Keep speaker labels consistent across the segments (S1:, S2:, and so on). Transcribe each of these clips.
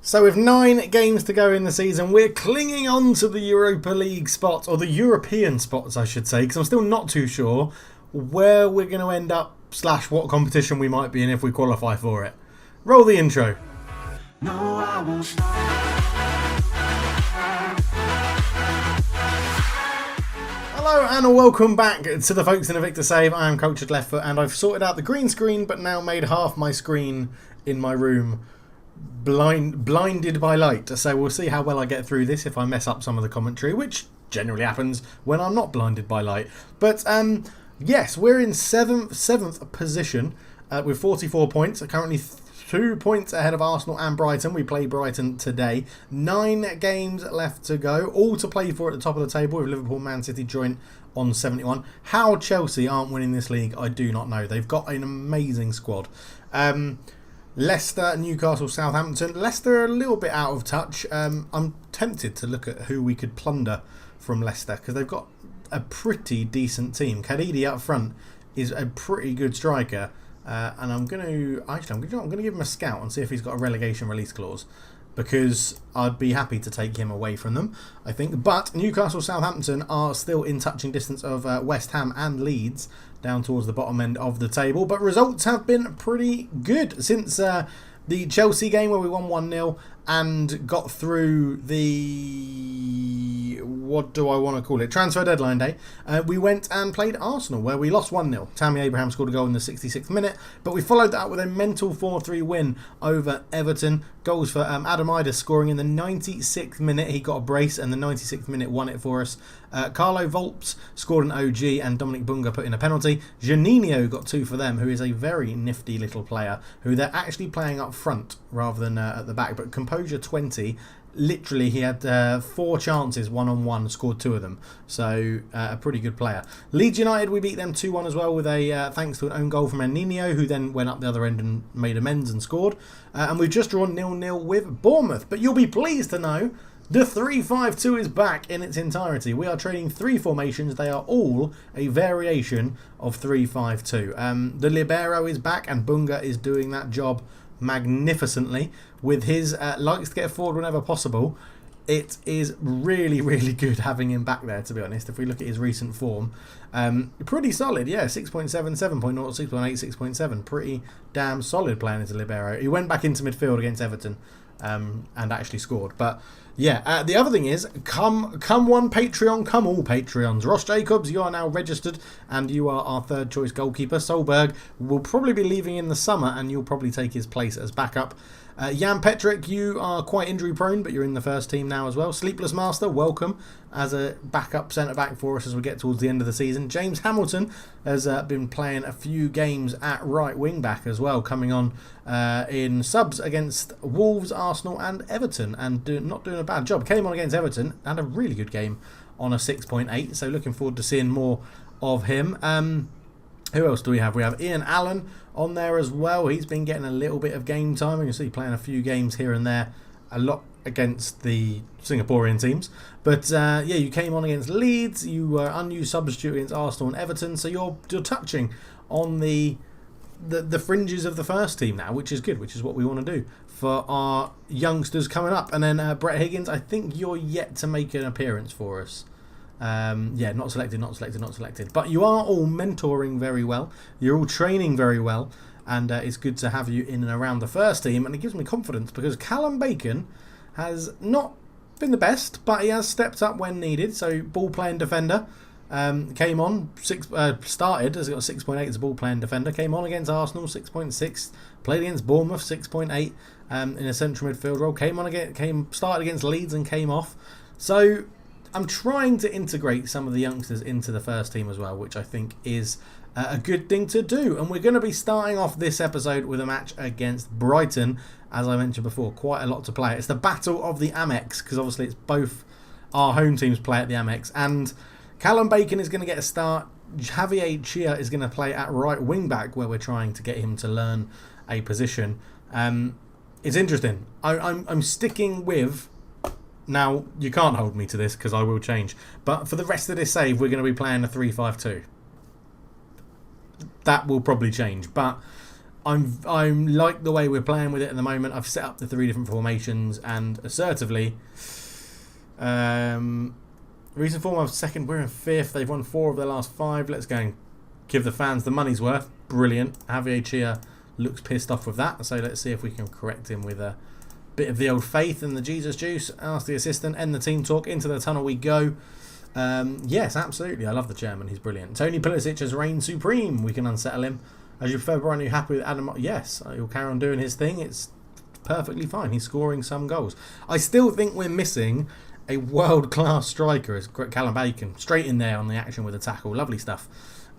S1: So with 9 games to go in the season, we're clinging on to the Europa League spot, or the European spots I should say, because I'm still not too sure where we're going to end up / what competition we might be in if we qualify for it. Roll the intro. No, I won't stop. Hello and welcome back to the Folkestone Invicta save. I am Cultured Left Foot and I've sorted out the green screen but now made half my screen in my room blinded by light. So we'll see how well I get through this if I mess up some of the commentary, which generally happens when I'm not blinded by light. But yes, we're in seventh position with 44 points. Currently 2 points ahead of Arsenal and Brighton. We play Brighton today. 9 games left to go, all to play for at the top of the table with Liverpool, Man City joint on 71. How Chelsea aren't winning this league, I do not know. They've got an amazing squad. Leicester, Newcastle, Southampton. Leicester are a little bit out of touch. I'm tempted to look at who we could plunder from Leicester because they've got a pretty decent team. Kadidi up front is a pretty good striker. And I'm going to give him a scout and see if he's got a relegation release clause, because I'd be happy to take him away from them, I think. But Newcastle, Southampton are still in touching distance of West Ham and Leeds down towards the bottom end of the table. But results have been pretty good since the Chelsea game where we won 1-0 and got through the, what do I want to call it, transfer deadline day. We went and played Arsenal where we lost 1-0. Tammy Abraham scored a goal in the 66th minute, but we followed that up with a mental 4-3 win over Everton. Goals for Adam Idah scoring in the 96th minute. He got a brace and the 96th minute won it for us. Carlo Volps scored an OG and Dominic Bunga put in a penalty. Janino got 2 for them, who is a very nifty little player who they're actually playing up front rather than at the back. But Composure 20, literally he had 4 chances one-on-one, scored 2 of them. So a pretty good player. Leeds United, we beat them 2-1 as well with a thanks to an own goal from Nino, who then went up the other end and made amends and scored. And we've just drawn 0-0 with Bournemouth. But you'll be pleased to know the 3-5-2 is back in its entirety. We are trading 3 formations. They are all a variation of 3-5-2. The Libero is back and Bunga is doing that job magnificently with his likes to get forward whenever possible. It is really, really good having him back there, to be honest. If we look at his recent form, pretty solid. Yeah, 6.7, 7.0, 6.8, 6.7. Pretty damn solid playing as a Libero. He went back into midfield against Everton and actually scored. But yeah, the other thing is, come one Patreon, come all Patreons. Ross Jacobs, you are now registered and you are our 3rd choice goalkeeper. Solberg will probably be leaving in the summer and you'll probably take his place as backup. Jan Petrick, you are quite injury prone, but you're in the first team now as well. Sleepless Master, welcome as a backup centre-back for us as we get towards the end of the season. James Hamilton has been playing a few games at right wing-back as well, coming on in subs against Wolves, Arsenal and Everton, and not doing a bad job. Came on against Everton, had a really good game on a 6.8, so looking forward to seeing more of him. Who else do we have? We have Ian Allen on there as well. He's been getting a little bit of game time. You can see playing a few games here and there, a lot against the Singaporean teams. But yeah, you came on against Leeds. You were unused substitute against Arsenal and Everton. So you're touching on the fringes of the first team now, which is good, which is what we want to do for our youngsters coming up. And then Brett Higgins, I think you're yet to make an appearance for us. Yeah, not selected. But you are all mentoring very well. You're all training very well. And it's good to have you in and around the first team. And it gives me confidence because Callum Bacon has not been the best, but he has stepped up when needed. So ball-playing defender. Came on, started as got 6.8 as a ball-playing defender. Came on against Arsenal, 6.6. Played against Bournemouth, 6.8 in a central midfield role. Started against Leeds and came off. So I'm trying to integrate some of the youngsters into the first team as well, which I think is a good thing to do. And we're going to be starting off this episode with a match against Brighton. As I mentioned before, quite a lot to play. It's the battle of the Amex, because obviously it's both our home teams play at the Amex. And Callum Bacon is going to get a start. Javier Chia is going to play at right wing back, where we're trying to get him to learn a position. It's interesting. I'm sticking with... Now, you can't hold me to this because I will change. But for the rest of this save, we're going to be playing a 3-5-2. That will probably change. But I'm like the way we're playing with it at the moment. I've set up the 3 different formations and assertively. Recent form of second, we're in 5th. They've won 4 of their last 5. Let's go and give the fans the money's worth. Brilliant. Javier Chia looks pissed off with that. So let's see if we can correct him with a bit of the old faith and the Jesus juice. Ask the assistant, end the team talk. Into the tunnel we go. Yes, absolutely. I love the chairman. He's brilliant. Tony Pulisic has reigned supreme. We can unsettle him. As you prefer, Brian, are you happy with Adam? Yes, he'll carry on doing his thing. It's perfectly fine. He's scoring some goals. I still think we're missing a world-class striker as Callum Bacon. Straight in there on the action with a tackle. Lovely stuff.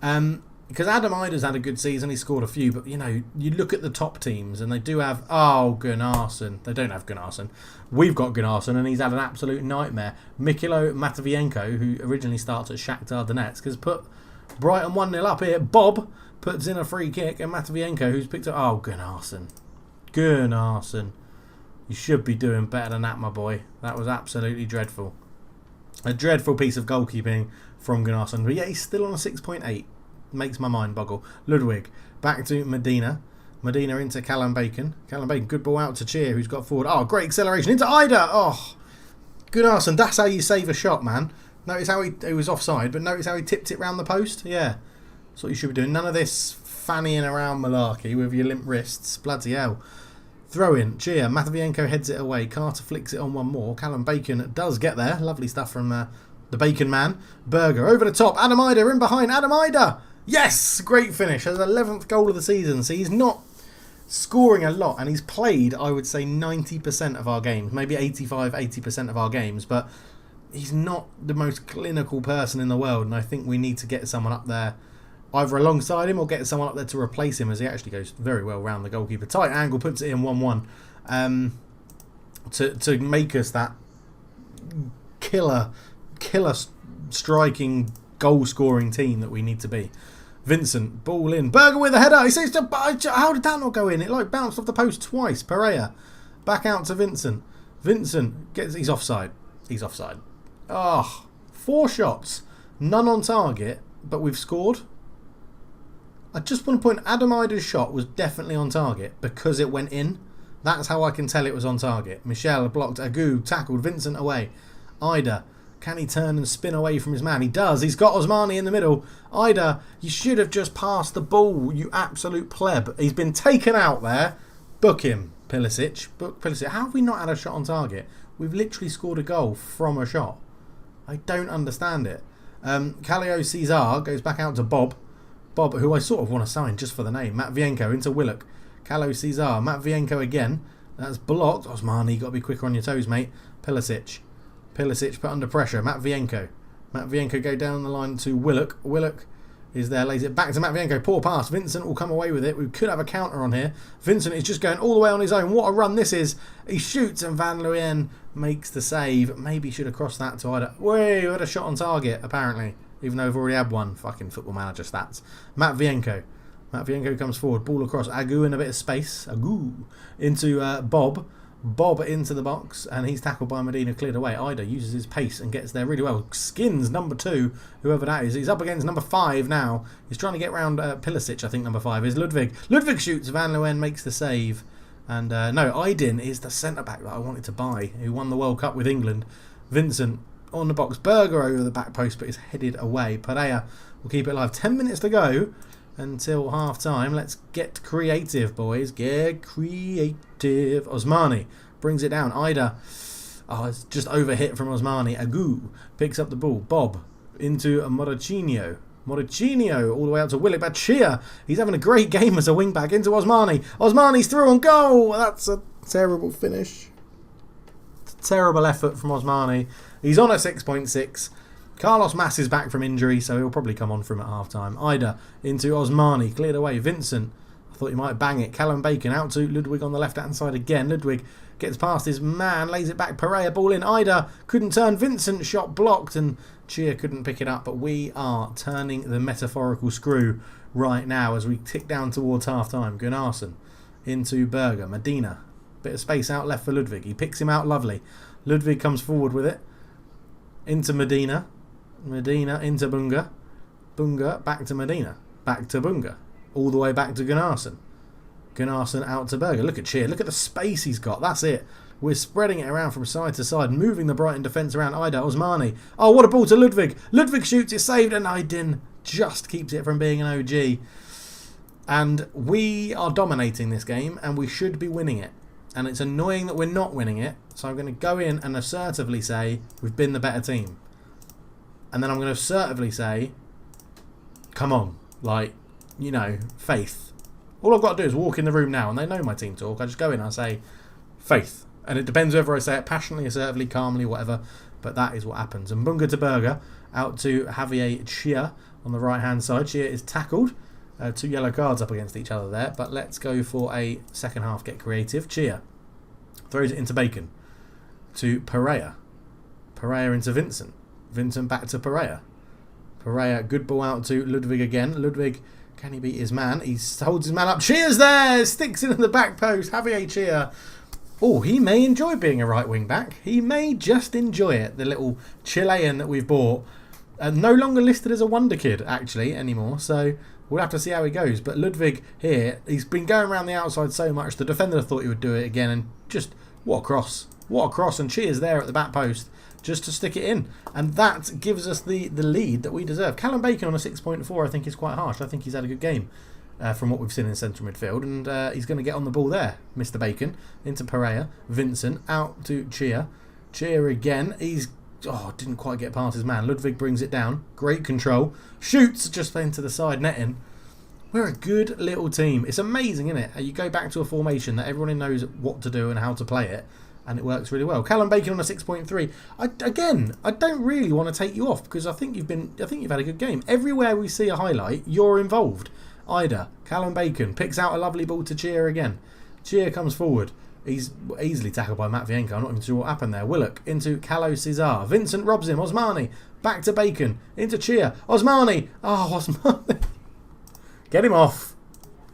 S1: Because Adam Ida's had a good season. He scored a few. But, you know, you look at the top teams and they do have... Oh, Gunnarsson. They don't have Gunnarsson. We've got Gunnarsson and he's had an absolute nightmare. Mikhailo Matvienko, who originally starts at Shakhtar Donetsk, has put Brighton 1-0 up here. Bob puts in a free kick and Matvienko, who's picked up... Oh, Gunnarsson. You should be doing better than that, my boy. That was absolutely dreadful. A dreadful piece of goalkeeping from Gunnarsson. But yeah, he's still on a 6.8. Makes my mind boggle. Ludwig, back to Medina. Medina into Callum Bacon. Callum Bacon, good ball out to Cheer, who's got forward. Oh, great acceleration into Ida. Oh, Gunnarsson, that's how you save a shot, man. Notice how he was offside, but notice how he tipped it round the post. Yeah, that's what you should be doing. None of this fannying around malarkey with your limp wrists. Bloody hell. Throw in. Cheer. Matvienko heads it away. Carter flicks it on one more. Callum Bacon does get there. Lovely stuff from the Bacon man. Berger over the top. Adam Ida in behind. Adam Ida. Yes! Great finish. That's 11th goal of the season. So he's not scoring a lot. And he's played, I would say, 90% of our games. Maybe 80% of our games. But he's not the most clinical person in the world. And I think we need to get someone up there either alongside him or get someone up there to replace him, as he actually goes very well round the goalkeeper. Tight angle, puts it in 1-1 to make us that killer striking, goal-scoring team that we need to be. Vincent, ball in. Berger with a header. He says, how did that not go in? It like bounced off the post twice. Pereira. Back out to Vincent. Vincent gets... He's offside. Oh, 4 shots. None on target, but we've scored. I just want to point, Adam Ida's shot was definitely on target because it went in. That's how I can tell it was on target. Michel blocked. Agu tackled Vincent away. Ida, can he turn and spin away from his man? He does. He's got Osmani in the middle. Ida, you should have just passed the ball, you absolute pleb. He's been taken out there. Book him, Pulisic. Book Pulisic. How have we not had a shot on target? We've literally scored a goal from a shot. I don't understand it. Calio Cesar goes back out to Bob. Bob, who I sort of want to sign just for the name. Matvienko into Willock. Callo Cesar. Matvienko again. That's blocked. Osmani, got to be quicker on your toes, mate. Pulisic put under pressure. Matvienko go down the line to Willock. Willock is there, lays it back to Matvienko. Poor pass. Vincent will come away with it. We could have a counter on here. Vincent is just going all the way on his own. What a run this is. He shoots and Van Leeuwen makes the save. Maybe should have crossed that to Ida. Wait, we had a shot on target, apparently. Even though we've already had one. Fucking Football Manager stats. Matvienko comes forward. Ball across. Agu in a bit of space. Agu into Bob. Bob into the box. And he's tackled by Medina. Cleared away. Ida uses his pace and gets there really well. Skins number 2. Whoever that is. He's up against number 5 now. He's trying to get round Pulisic. I think number 5 is Ludwig. Ludwig shoots. Van Leeuwen makes the save. And no, Aydin is the centre-back that I wanted to buy. Who won the World Cup with England. Vincent on the box. Berger over the back post, but is headed away. Pereira will keep it alive. 10 minutes to go until half time. Let's get creative, boys. Get creative. Osmani brings it down. Ida. Oh, it's just overhit from Osmani. Agu picks up the ball. Bob into Moricino. Moricino all the way out to Willock. Bachia. He's having a great game as a wing back into Osmani. Osmani's through and goal. That's a terrible finish. Terrible effort from Osmani. He's on at 6.6. Carlos Mas is back from injury, so he'll probably come on for him at half-time. Ida into Osmani. Cleared away. Vincent. I thought he might bang it. Callum Bacon out to Ludwig on the left-hand side again. Ludwig gets past his man. Lays it back. Pereira ball in. Ida couldn't turn. Vincent shot blocked and Chia couldn't pick it up. But we are turning the metaphorical screw right now as we tick down towards half-time. Gunnarsson into Berger. Medina. Bit of space out left for Ludwig. He picks him out lovely. Ludwig comes forward with it. Into Medina. Medina into Bunga. Bunga back to Medina. Back to Bunga. All the way back to Gunnarsson. Gunnarsson out to Berger. Look at Cheer. Look at the space he's got. That's it. We're spreading it around from side to side, moving the Brighton defence around. Ida, Osmani. Oh, what a ball to Ludwig. Ludwig shoots, it's saved, and Aydin just keeps it from being an OG. And we are dominating this game, and we should be winning it. And it's annoying that we're not winning it, so I'm going to go in and assertively say we've been the better team. And then I'm going to assertively say, come on, like, you know, faith. All I've got to do is walk in the room now, and they know my team talk. I just go in and I say, faith. And it depends whether I say it passionately, assertively, calmly, whatever. But that is what happens. And Bunga to Berger, out to Javier Chia on the right-hand side. Chia is tackled. 2 yellow cards up against each other there. But let's go for a second half, get creative. Chia throws it into Bacon. To Pereira. Pereira into Vincent. Vincent back to Pereira. Pereira, good ball out to Ludwig again. Ludwig, can he beat his man? He holds his man up. Chia's there! Sticks it in the back post. Javier Chia. Oh, he may enjoy being a right wing back. He may just enjoy it. The little Chilean that we've bought. No longer listed as a wonder kid, actually, anymore. So we'll have to see how he goes. But Ludwig here, he's been going around the outside so much. The defender thought he would do it again. And just, what a cross. What a cross. And Chia's there at the back post just to stick it in. And that gives us the lead that we deserve. Callum Bacon on a 6.4 I think is quite harsh. I think he's had a good game. From what we've seen in central midfield, and he's going to get on the ball there. Mr. Bacon into Pereira, Vincent out to Chia, Chia again. He's didn't quite get past his man. Ludwig brings it down, great control, shoots just into the side netting. We're a good little team. It's amazing, isn't it? You go back to a formation that everyone knows what to do and how to play it, and it works really well. Callum Bacon on a 6.3. I don't really want to take you off because I think you've had a good game. Everywhere we see a highlight, you're involved. Ida, Callum Bacon picks out a lovely ball to Chia again. Chia comes forward. He's easily tackled by Matt Vienka. I'm not even sure what happened there. Willock into Callo Cesar. Vincent robs him. Osmani back to Bacon into Chia. Osmani. Oh, Osmani. Get him off.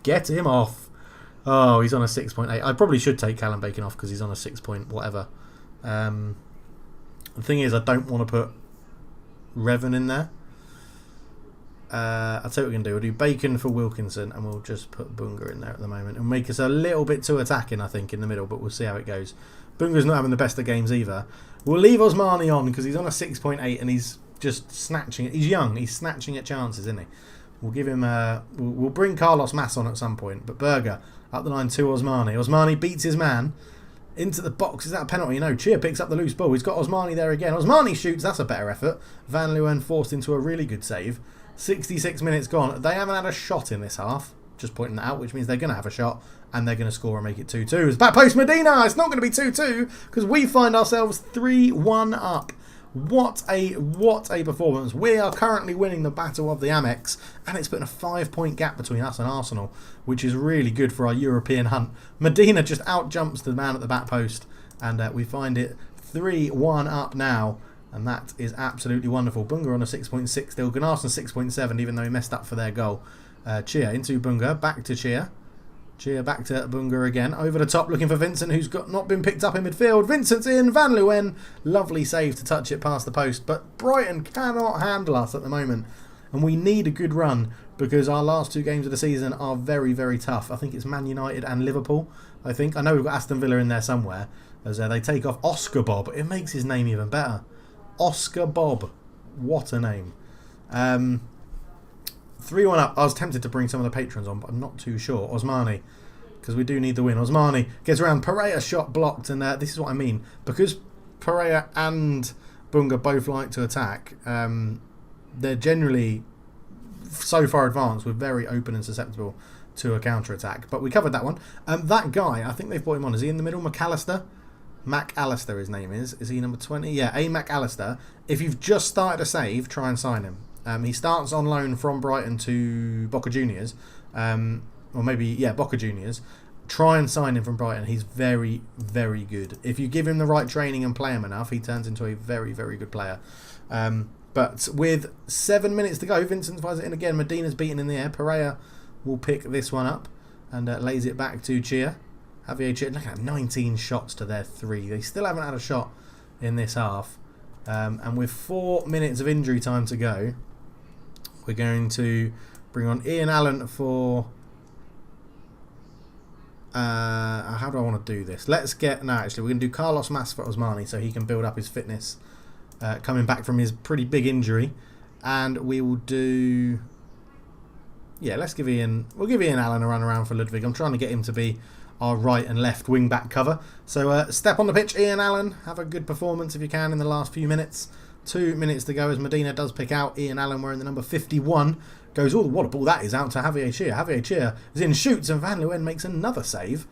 S1: Get him off. Oh, he's on a 6.8. I probably should take Callum Bacon off because he's on a 6 point whatever. The thing is, I don't want to put Revan in there. I'll tell you what we're going to do. We'll do Bacon for Wilkinson and we'll just put Bunga in there at the moment and make us a little bit too attacking, I think, in the middle, but we'll see how it goes. Bunga's not having the best of games either. We'll leave Osmani on because he's on a 6.8 and he's just snatching it. He's young. He's snatching at chances, isn't he? We'll give him we'll bring Carlos Mas on at some point, but Berger up the line to Osmani. Osmani beats his man into the box. Is that a penalty? No. Chia picks up the loose ball. He's got Osmani there again. Osmani shoots. That's a better effort. Van Leeuwen forced into a really good save. 66 minutes gone. They haven't had a shot in this half. Just pointing that out, which means they're going to have a shot and they're going to score and make it 2-2. It's back post Medina. It's not going to be 2-2 because we find ourselves 3-1 up. What a performance. We are currently winning the battle of the Amex and it's putting a 5-point gap between us and Arsenal, which is really good for our European hunt. Medina just out jumps the man at the back post and we find it 3-1 up now. And that is absolutely wonderful. Bunga on a 6.6 still. Gunnarsson 6.7 even though he messed up for their goal. Chia into Bunga. Back to Chia. Chia back to Bunga again. Over the top looking for Vincent who's not been picked up in midfield. Vincent's in. Van Leeuwen. Lovely save to touch it past the post. But Brighton cannot handle us at the moment. And we need a good run because our last 2 games of the season are very, very tough. I think it's Man United and Liverpool. I know we've got Aston Villa in there somewhere. As they take off Oscar Bob. It makes his name even better. Oscar Bob. What a name. 3-1 up. I was tempted to bring some of the patrons on, but I'm not too sure. Osmani, because we do need the win. Osmani gets around. Pereira shot blocked, and this is what I mean. Because Pereira and Bunga both like to attack, they're generally so far advanced. We're very open and susceptible to a counter-attack. But we covered that one. That guy, I think they've brought him on. Is he in the middle? McAllister? McAllister his name is. Is he number 20? Yeah, A. McAllister. If you've just started a save, try and sign him. He starts on loan from Brighton to Boca Juniors. Or maybe, yeah, Boca Juniors. Try and sign him from Brighton. He's very, very good. If you give him the right training and play him enough, he turns into a very, very good player. But with 7 minutes to go, Vincent fires it in again. Medina's beaten in the air. Pereira will pick this one up and lays it back to Chia. Javier Chia, look at 19 shots to their 3. They still haven't had a shot in this half. And with 4 minutes of injury time to go, we're going to bring on Ian Allen for How do I want to do this? Let's get... No, actually, we're going to do Carlos Mas for Osmani so he can build up his fitness coming back from his pretty big injury. And we will do... Yeah, let's give Ian... We'll give Ian Allen a run around for Ludwig. I'm trying to get him to be our right and left wing back cover. So step on the pitch, Ian Allen. Have a good performance if you can in the last few minutes. 2 minutes to go as Medina does pick out Ian Allen wearing the number 51. Goes, oh, what a ball that is, out to Javier Chia. Javier Chia is in, shoots, and Van Leeuwen makes another save.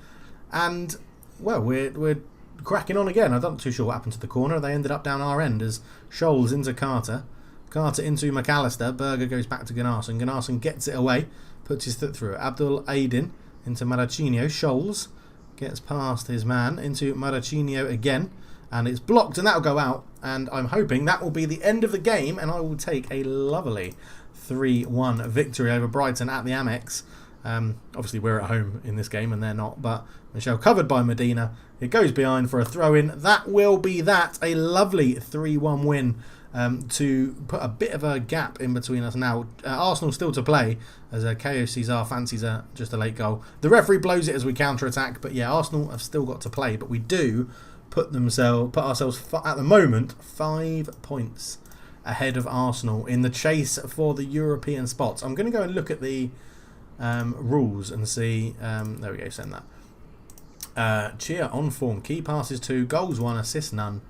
S1: And, well, we're cracking on again. I'm not too sure what happened to the corner. They ended up down our end as Scholes into Carter. Carter into McAllister. Berger goes back to Gunnarsson. Gunnarsson gets it away. Puts his foot through it. Abdul Aidin into Marachinho. Scholes gets past his man into Marachinho again. And it's blocked, and that'll go out. And I'm hoping that will be the end of the game. And I will take a lovely 3-1 victory over Brighton at the Amex. Obviously, we're at home in this game, and they're not. But Michelle covered by Medina. It goes behind for a throw-in. That will be that. A lovely 3-1 win to put a bit of a gap in between us now. Arsenal still to play, as KO Cesar fancies just a late goal. The referee blows it as we counter-attack. But yeah, Arsenal have still got to play. But we do put ourselves, at the moment, 5 points ahead of Arsenal in the chase for the European spots. I'm going to go and look at the rules and see. There we go, send that. Chia on form. Key passes 2, goals 1, assists none.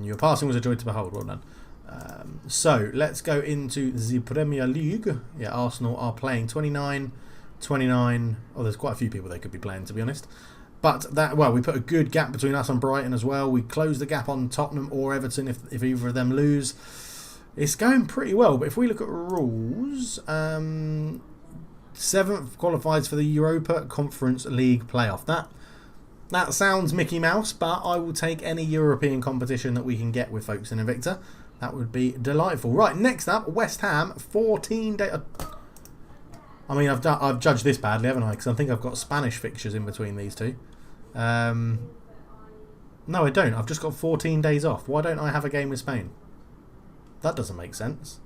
S1: Your passing was a joy to behold. Well done. So let's go into the Premier League. Yeah, Arsenal are playing 29. Oh, there's quite a few people they could be playing, to be honest. But we put a good gap between us and Brighton as well. We close the gap on Tottenham or Everton if either of them lose. It's going pretty well. But if we look at rules, 7th qualifies for the Europa Conference League playoff. That sounds Mickey Mouse, but I will take any European competition that we can get with Folkestone Invicta. That would be delightful. Right, next up, West Ham, 14 days. I mean, I've judged this badly, haven't I? Because I think I've got Spanish fixtures in between these two. No, I don't. I've just got 14 days off. Why don't I have a game with Spain? That doesn't make sense.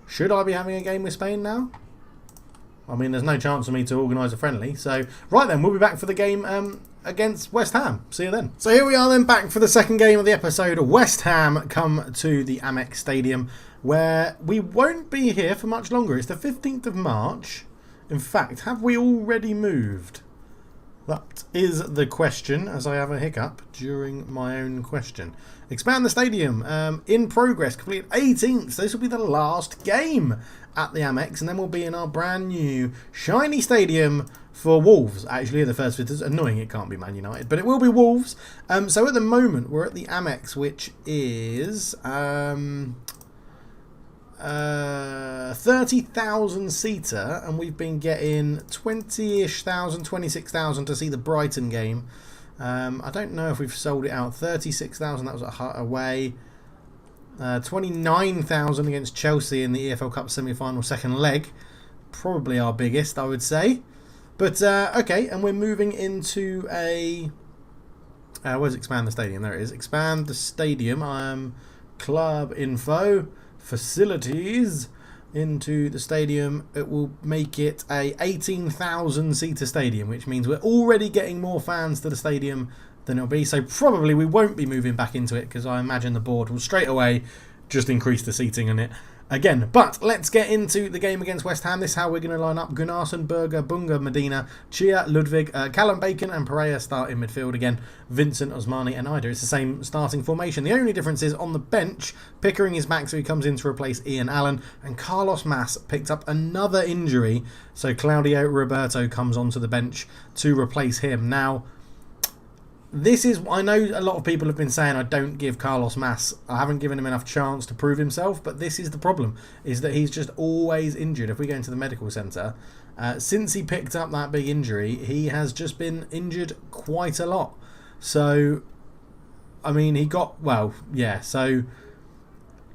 S1: Should I be having a game with Spain now? I mean, there's no chance for me to organise a friendly. So, right then, we'll be back for the game against West Ham. See you then. So here we are then, back for the second game of the episode. West Ham come to the Amex Stadium, where we won't be here for much longer. It's the 15th of March. In fact, have we already moved? That is the question, as I have a hiccup during my own question. Expand the stadium. In progress. Complete 18th. So this will be the last game at the Amex, and then we'll be in our brand new shiny stadium for Wolves. Actually, the first visitors. Annoying it can't be Man United, but it will be Wolves. So at the moment, we're at the Amex, which is 30,000 seater, and we've been getting 20-ish thousand, 26,000 to see the Brighton game. I don't know if we've sold it out. 36,000, that was away. 29,000 against Chelsea in the EFL Cup semi-final second leg. Probably our biggest, I would say. But, okay, and we're moving into a... where's Expand the Stadium? There it is. Expand the Stadium. Club info. Facilities. Into the stadium. It will make it a 18,000 seater stadium, which means we're already getting more fans to the stadium than it'll be. So probably we won't be moving back into it, because I imagine the board will straight away just increase the seating in it again. But let's get into the game against West Ham. This is how we're going to line up. Gunnarsson, Berger, Bunga, Medina, Chia, Ludwig, Callum Bacon and Pereira start in midfield again. Vincent, Osmani and Ida. It's the same starting formation. The only difference is on the bench, Pickering is back, so he comes in to replace Ian Allen. And Carlos Mas picked up another injury, so Claudio Roberto comes onto the bench to replace him. Now, this is, I know a lot of people have been saying I don't give Carlos Mas, I haven't given him enough chance to prove himself, but this is the problem, is that he's just always injured. If we go into the medical centre, since he picked up that big injury, he has just been injured quite a lot. So, I mean, he got, well, yeah, so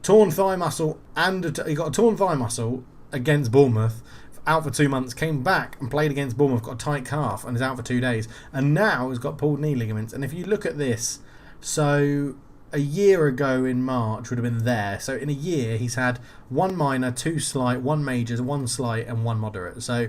S1: torn thigh muscle, and he got a torn thigh muscle against Bournemouth, out for 2 months, came back and played against Bournemouth, got a tight calf and is out for 2 days, and now has got pulled knee ligaments. And if you look at this, so a year ago in March would have been there, so in a year he's had 1 minor, 2 slight, 1 major, 1 slight and 1 moderate. So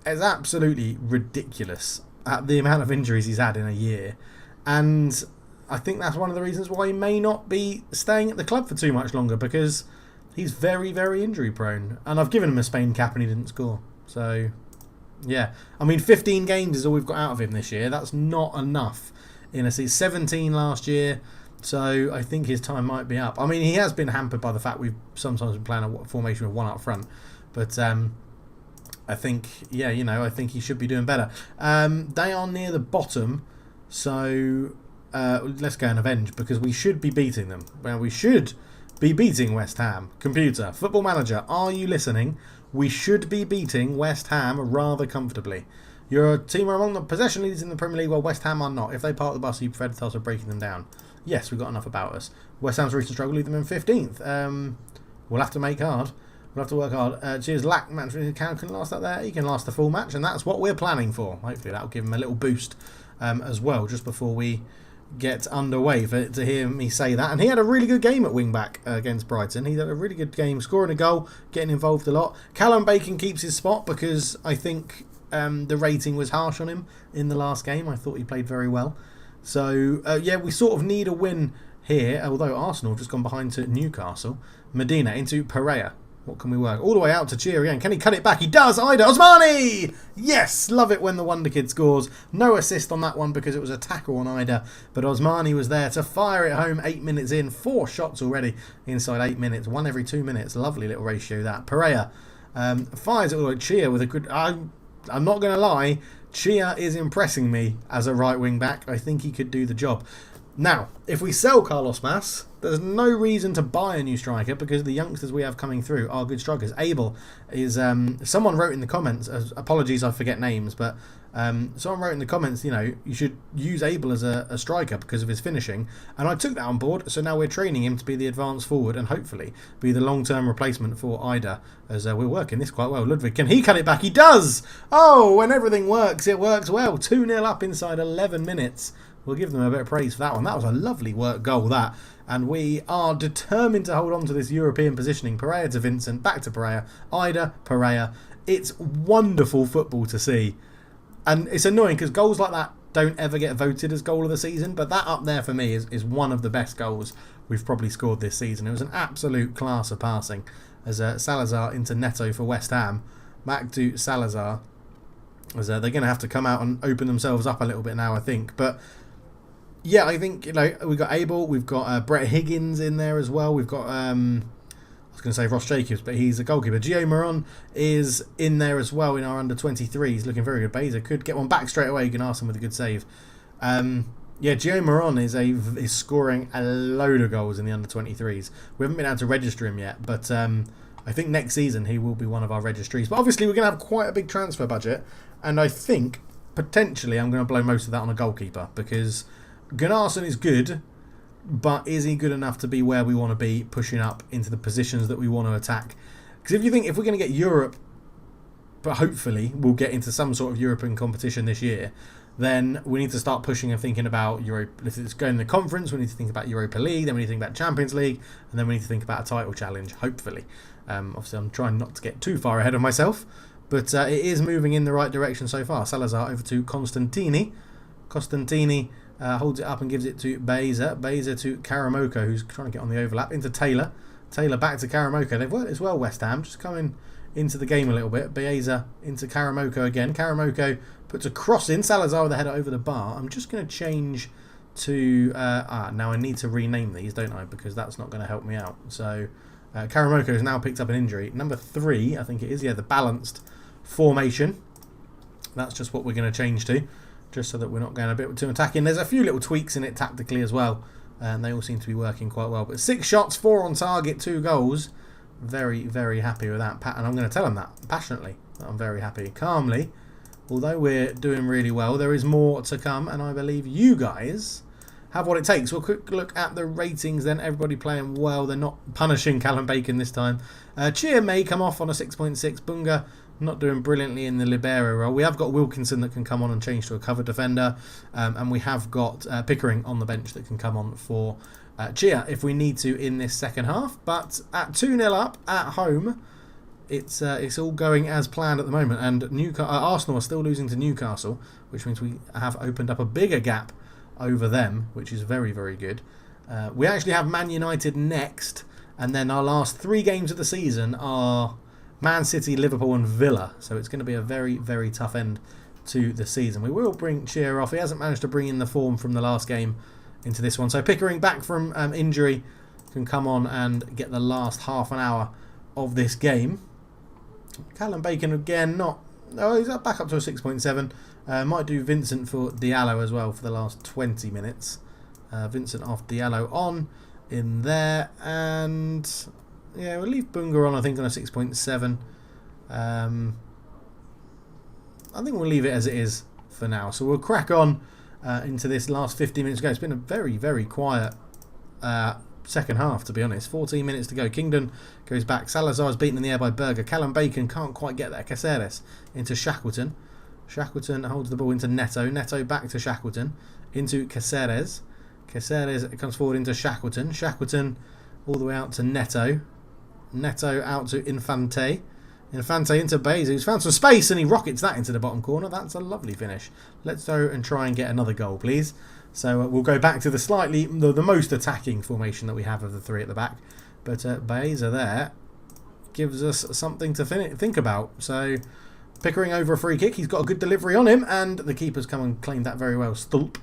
S1: is absolutely ridiculous at the amount of injuries he's had in a year. And I think that's one of the reasons why he may not be staying at the club for too much longer, because he's very, very injury prone. And I've given him a Spain cap and he didn't score. So, yeah. I mean, 15 games is all we've got out of him this year. That's not enough in a season. 17 last year. So I think his time might be up. I mean, he has been hampered by the fact we've sometimes been playing a formation with one up front. But I think, yeah, I think he should be doing better. They are near the bottom. So let's go and avenge, because we should be beating them. Well, we should be beating West Ham. Computer, Football Manager, are you listening? We should be beating West Ham rather comfortably. Your team are among the possession leaders in the Premier League, while West Ham are not. If they park the bus, you prefer to tell us of breaking them down. Yes, we've got enough about us. West Ham's recent struggle leave them in 15th. We'll have to make hard. We'll have to work hard. Cheers, Lack. Can last that there. He can last the full match, and that's what we're planning for. Hopefully that'll give him a little boost as well, just before we get underway, to hear me say that. And he had a really good game at wing-back against Brighton. He had a really good game, scoring a goal, getting involved a lot. Callum Bacon keeps his spot, because I think the rating was harsh on him in the last game. I thought he played very well. So, yeah, we sort of need a win here, although Arsenal have just gone behind to Newcastle. Medina into Pereira. What can we work? All the way out to Chia again. Can he cut it back? He does! Ida Osmani! Yes! Love it when the Wonder Kid scores. No assist on that one because it was a tackle on Ida. But Osmani was there to fire it home 8 minutes in. 4 shots already inside 8 minutes. 1 every 2 minutes. Lovely little ratio that. Pereira fires it all like Chia with a good... I'm not going to lie. Chia is impressing me as a right wing back. I think he could do the job. Now, if we sell Carlos Mas, there's no reason to buy a new striker, because the youngsters we have coming through are good strikers. Abel is... someone wrote in the comments, apologies I forget names, but someone wrote in the comments, you should use Abel as a striker because of his finishing. And I took that on board, so now we're training him to be the advanced forward and hopefully be the long-term replacement for Ida, as we're working this quite well. Ludwig, can he cut it back? He does! Oh, when everything works, it works well. 2-0 up inside 11 minutes. We'll give them a bit of praise for that one. That was a lovely work goal, that. And we are determined to hold on to this European positioning. Pereira to Vincent, back to Pereira, Ida, Pereira. It's wonderful football to see. And it's annoying because goals like that don't ever get voted as goal of the season. But that up there for me is one of the best goals we've probably scored this season. It was an absolute class of passing. As Salazar into Neto for West Ham. Back to Salazar. As they're going to have to come out and open themselves up a little bit now, I think. But... yeah, I think, we've got Abel, we've got Brett Higgins in there as well. We've got, I was going to say Ross Jacobs, but he's a goalkeeper. Gio Moron is in there as well in our under-23. He's looking very good. Beza could get one back straight away. You can ask him with a good save. Gio Moron is scoring a load of goals in the under-23s. We haven't been able to register him yet, but I think next season he will be one of our registries. But obviously we're going to have quite a big transfer budget, and I think, potentially, I'm going to blow most of that on a goalkeeper, because... Gunnarsson is good, but is he good enough to be where we want to be, pushing up into the positions that we want to attack? Because if we're going to get Europe, but hopefully we'll get into some sort of European competition this year, then we need to start pushing and thinking about if it's going to the conference, we need to think about Europa League, then we need to think about Champions League, and then we need to think about a title challenge, hopefully. Obviously, I'm trying not to get too far ahead of myself, but it is moving in the right direction so far. Salazar over to Costantini. Holds it up and gives it to Beza. Beza to Karamoko, who's trying to get on the overlap. Into Taylor. Taylor back to Karamoko. They've worked as well, West Ham. Just coming into the game a little bit. Beza into Karamoko again. Karamoko puts a cross in. Salazar with the header over the bar. I'm just going to change to... now I need to rename these, don't I? Because that's not going to help me out. So Karamoko has now picked up an injury. Number 3, I think it is. Yeah, the balanced formation. That's just what we're going to change to. Just so that we're not going a bit too attacking. There's a few little tweaks in it tactically as well, and they all seem to be working quite well. But 6 shots, 4 on target, 2 goals. Very, very happy with that. And I'm going to tell them that passionately. That I'm very happy. Calmly, although we're doing really well, there is more to come, and I believe you guys have what it takes. We'll quick look at the ratings then. Everybody playing well. They're not punishing Callum Bacon this time. Chia may come off on a 6.6. Bunga not doing brilliantly in the libero role. We have got Wilkinson that can come on and change to a cover defender, and we have got Pickering on the bench that can come on for Chia if we need to in this second half. But at 2-0 up at home, it's all going as planned at the moment. And Arsenal are still losing to Newcastle, which means we have opened up a bigger gap over them, which is very, very good. We actually have Man United next, and then our last 3 games of the season are Man City, Liverpool and Villa. So it's going to be a very, very tough end to the season. We will bring Shearer off. He hasn't managed to bring in the form from the last game into this one. So Pickering, back from injury, can come on and get the last half an hour of this game. Callum Bacon again, he's back up to a 6.7. Might do Vincent for Diallo as well for the last 20 minutes. Vincent off, Diallo on in there, and yeah, we'll leave Bunga on, I think, on a 6.7. I think we'll leave it as it is for now. So we'll crack on into this last 50 minutes ago. It's been a very, very quiet second half, to be honest. 14 minutes to go. Kingdon goes back. Salazar's beaten in the air by Berger. Callum Bacon can't quite get there. Caceres into Shackleton. Shackleton holds the ball into Neto. Neto back to Shackleton. Into Caceres. Caceres comes forward into Shackleton. Shackleton all the way out to Neto. Neto out to Infante. Infante into Baez, who's found some space, and he rockets that into the bottom corner. That's a lovely finish. Let's go and try and get another goal, please. So we'll go back to the most attacking formation that we have of the 3 at the back. But Baez there gives us something to think about. So Pickering over a free kick. He's got a good delivery on him, and the keeper's come and claimed that very well. Stulp.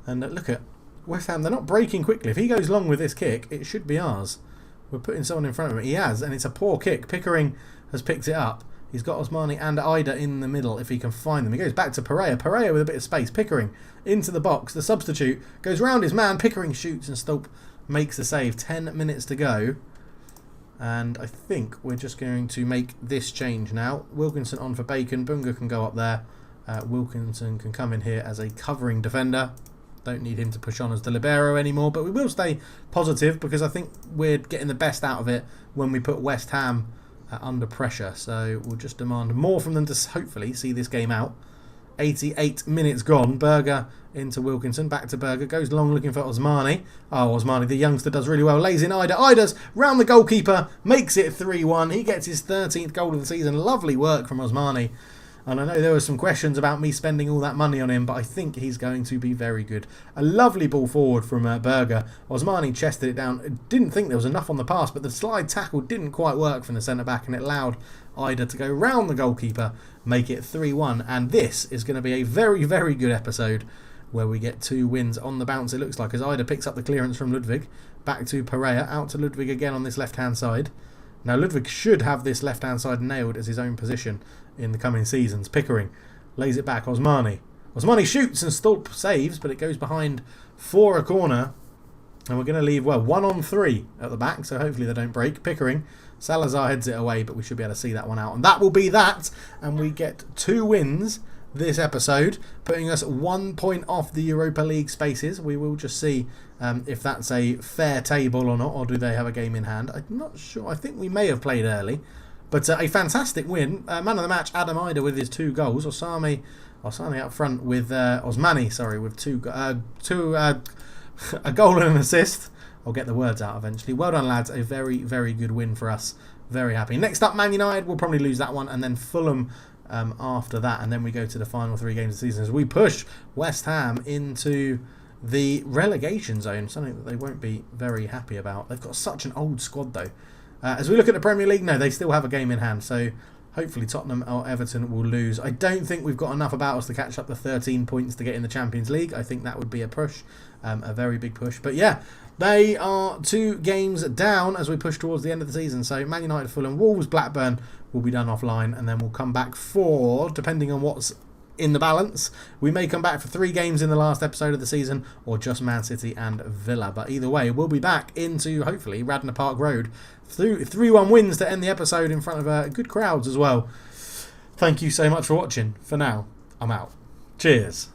S1: And look at West Ham. They're not breaking quickly. If he goes long with this kick, it should be ours. We're putting someone in front of him. He has, and it's a poor kick. Pickering has picked it up. He's got Osmani and Ida in the middle if he can find them. He goes back to Pereira. Pereira with a bit of space. Pickering into the box. The substitute goes round his man. Pickering shoots and Stulp makes the save. 10 minutes to go. And I think we're just going to make this change now. Wilkinson on for Bacon. Bunga can go up there. Wilkinson can come in here as a covering defender. Don't need him to push on as the libero anymore, but we will stay positive because I think we're getting the best out of it when we put West Ham under pressure. So we'll just demand more from them to hopefully see this game out. 88 minutes gone. Berger into Wilkinson, back to Berger, goes long looking for Osmani. Oh, Osmani, the youngster, does really well. Lays in Ida. Ida's round the goalkeeper, makes it 3-1. He gets his 13th goal of the season. Lovely work from Osmani. And I know there were some questions about me spending all that money on him, but I think he's going to be very good. A lovely ball forward from Berger. Osmani chested it down. Didn't think there was enough on the pass, but the slide tackle didn't quite work from the centre-back, and it allowed Ida to go round the goalkeeper, make it 3-1. And this is going to be a very, very good episode where we get 2 wins on the bounce, it looks like, as Ida picks up the clearance from Ludwig. Back to Pereira, out to Ludwig again on this left-hand side. Now, Ludwig should have this left-hand side nailed as his own position in the coming seasons. Pickering lays it back. Osmani. Osmani shoots and Stulp saves, but it goes behind for a corner. And we're going to leave, 1 on 3 at the back, so hopefully they don't break. Pickering. Salazar heads it away, but we should be able to see that one out. And that will be that. And we get 2 wins this episode, putting us 1 point off the Europa League spaces. We will just see if that's a fair table or not, or do they have a game in hand. I'm not sure. I think we may have played early. But a fantastic win. Man of the match, Adam Ida with his 2 goals. Osmani up front with Osmani, with a goal and an assist. I'll get the words out eventually. Well done, lads. A very, very good win for us. Very happy. Next up, Man United. We'll probably lose that one, and then Fulham after that, and then we go to the final 3 games of the season as we push West Ham into the relegation zone. Something that they won't be very happy about. They've got such an old squad though. As we look at the Premier League, no, they still have a game in hand, so hopefully Tottenham or Everton will lose. I don't think we've got enough about us to catch up the 13 points to get in the Champions League. I think that would be a push, a very big push. But yeah, they are 2 games down as we push towards the end of the season. So Man United, Fulham, Wolves, Blackburn will be done offline, and then we'll come back for, depending on what's in the balance, we may come back for 3 games in the last episode of the season, or just Man City and Villa. But either way, we'll be back into, hopefully, Radnor Park Road. 3-1 wins to end the episode in front of good crowds as well. Thank you so much for watching. For now, I'm out. Cheers.